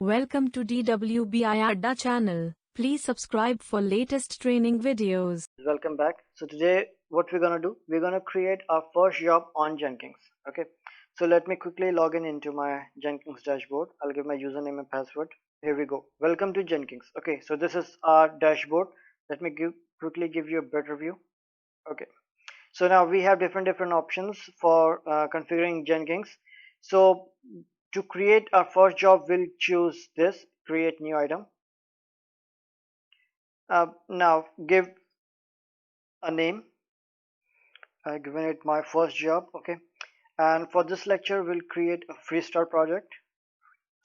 Welcome to DWBIADDA channel. Please subscribe for latest training videos. Welcome back. So today what we're gonna do, we're gonna create our first job on Jenkins. Okay, so let me quickly log in into my Jenkins dashboard. I'll give my username and password. Here we go. Welcome to Jenkins. Okay, so this is our dashboard. Let me quickly give you a better view. Okay, so now we have different options for configuring Jenkins. So to create our first job, we'll choose this, create new item. Now give a name. I've given it my first job. Okay, and for this lecture we'll create a freestyle project.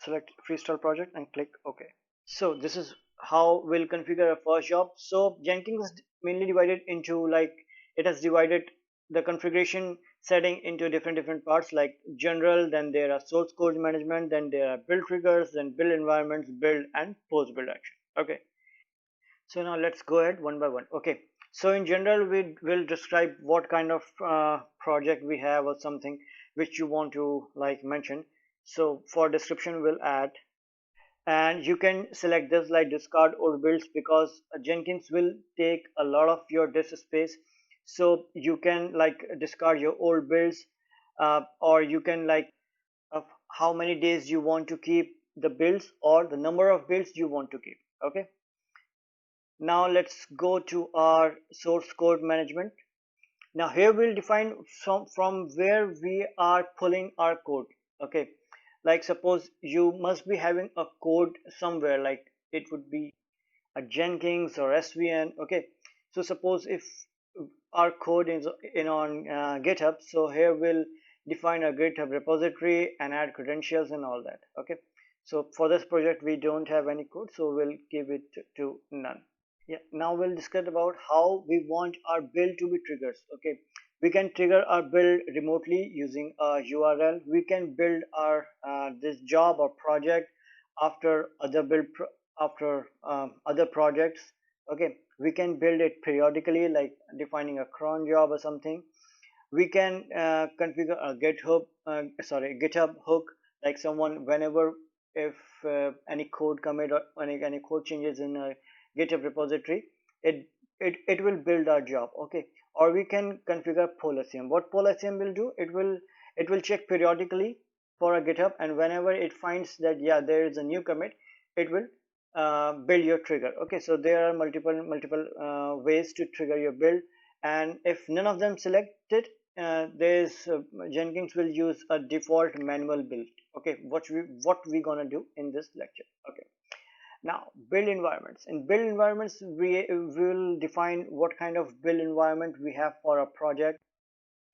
Select freestyle project and click OK. So this is how we'll configure a first job. So Jenkins is mainly divided into, like, it has divided the configuration setting into different parts, like general, then there are source code management, then there are build triggers, then build environments, build and post build action. Okay, so now let's go ahead one by one. Okay, so in general we will describe what kind of project we have or something which you want to like mention. So for description we'll add, and you can select this like discard old builds, because Jenkins will take a lot of your disk space. So you can like discard your old builds, or you can like of how many days you want to keep the builds or the number of builds you want to keep. Okay, now let's go to our source code management. Now here we'll define from where we are pulling our code. Okay, like suppose you must be having a code somewhere, like it would be a Jenkins or SVN. Okay, so suppose if our code is in on GitHub, so here we'll define a GitHub repository and add credentials and all that. Okay, so for this project we don't have any code, so we'll give it to none. Yeah, now we'll discuss about how we want our build to be triggered. Okay, we can trigger our build remotely using a URL. We can build our this job or project after other other projects. Okay, we can build it periodically, like defining a cron job or something. We can configure a GitHub hook, like someone whenever if any code commit or any code changes in a GitHub repository, it will build our job. Okay, or we can configure PolSCM. What PolSCM will do, it will check periodically for a GitHub, and whenever it finds that yeah there is a new commit, it will build your trigger. Okay, so there are multiple ways to trigger your build, and if none of them selected, there's Jenkins will use a default manual build. Okay, what we gonna do in this lecture. Okay, now build environments. In build environments we will define what kind of build environment we have for a project,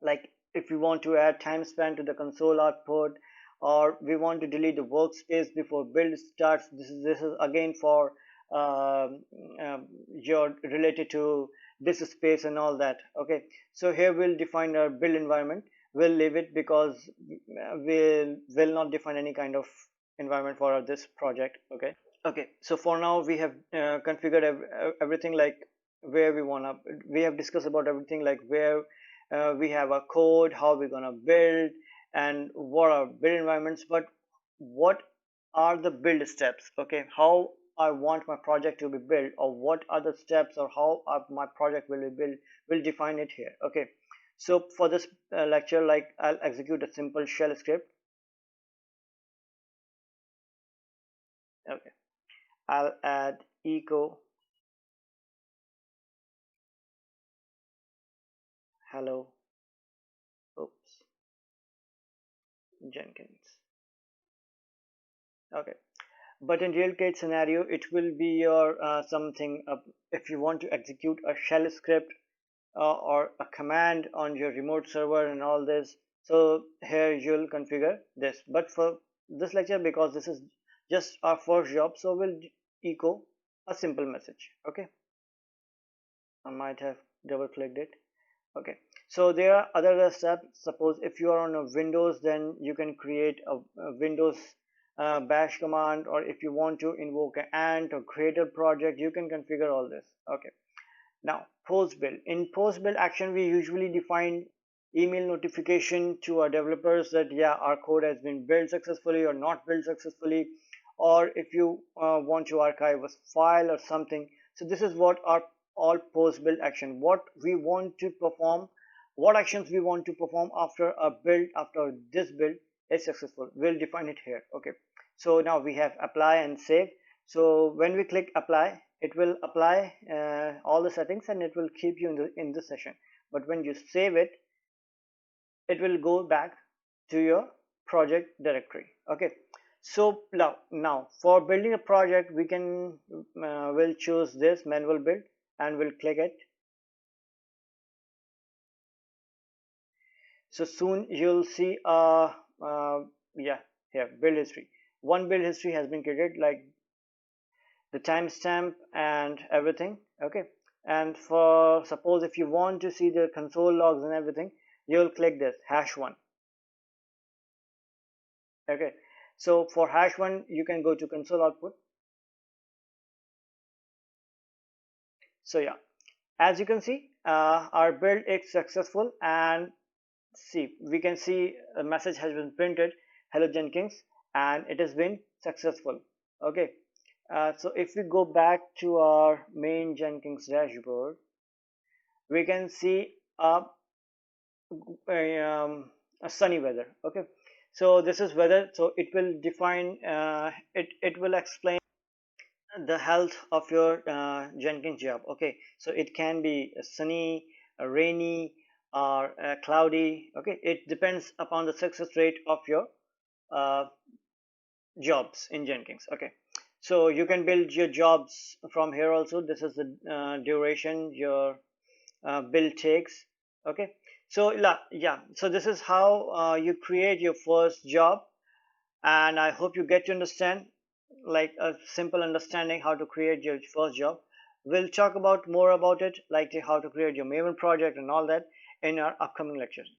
like if we want to add time span to the console output, or we want to delete the workspace before build starts. This is again for your related to this space and all that. Okay, so here we'll define our build environment. We'll leave it because we will not define any kind of environment for this project. Okay, so for now we have configured everything, like where we have discussed about everything, like where we have a code, how we're gonna build, and what are build environments. But what are the build steps? Okay, how I want my project to be built, or what are the steps, or how my project will be built, will define it here. Okay, so for this lecture, like I'll execute a simple shell script. Okay, I'll add echo hello oops Jenkins. Okay, but in real case scenario it will be your something if you want to execute a shell script or a command on your remote server and all this, so here you'll configure this. But for this lecture, because this is just our first job, so we'll echo a simple message. Okay, I might have double clicked it. Okay, so there are other steps. Suppose if you are on a Windows, then you can create a Windows bash command, or if you want to invoke an ant or create a project, you can configure all this. Okay, now post build. In post build action we usually define email notification to our developers that yeah our code has been built successfully or not built successfully, or if you want to archive a file or something. So this is what are all post build action, what we want to perform, what actions we want to perform after a build, after this build is successful. We'll define it here. Okay, so now we have apply and save. So when we click apply, it will apply all the settings and it will keep you in the session. But when you save it, it will go back to your project directory. Okay, so now for building a project, we can will choose this manual build and we'll click it. So soon you'll see yeah, here build history. One build history has been created, like the timestamp and everything. Okay, and for suppose if you want to see the console logs and everything, you'll click this #1. Okay, so for #1 you can go to console output. So yeah, as you can see, our build is successful, and see, we can see a message has been printed, hello Jenkins, and it has been successful. Okay, so if we go back to our main Jenkins dashboard, we can see a sunny weather. Okay, so this is weather, so it will define it will explain the health of your Jenkins job. Okay, so it can be sunny, rainy, or cloudy. Okay, it depends upon the success rate of your uh, jobs in Jenkins. Okay, so you can build your jobs from here also. This is the duration your build takes. Okay, so yeah, so this is how you create your first job, and I hope you get to understand, like a simple understanding how to create your first job. We'll talk about more about it, like how to create your Maven project and all that in our upcoming lectures.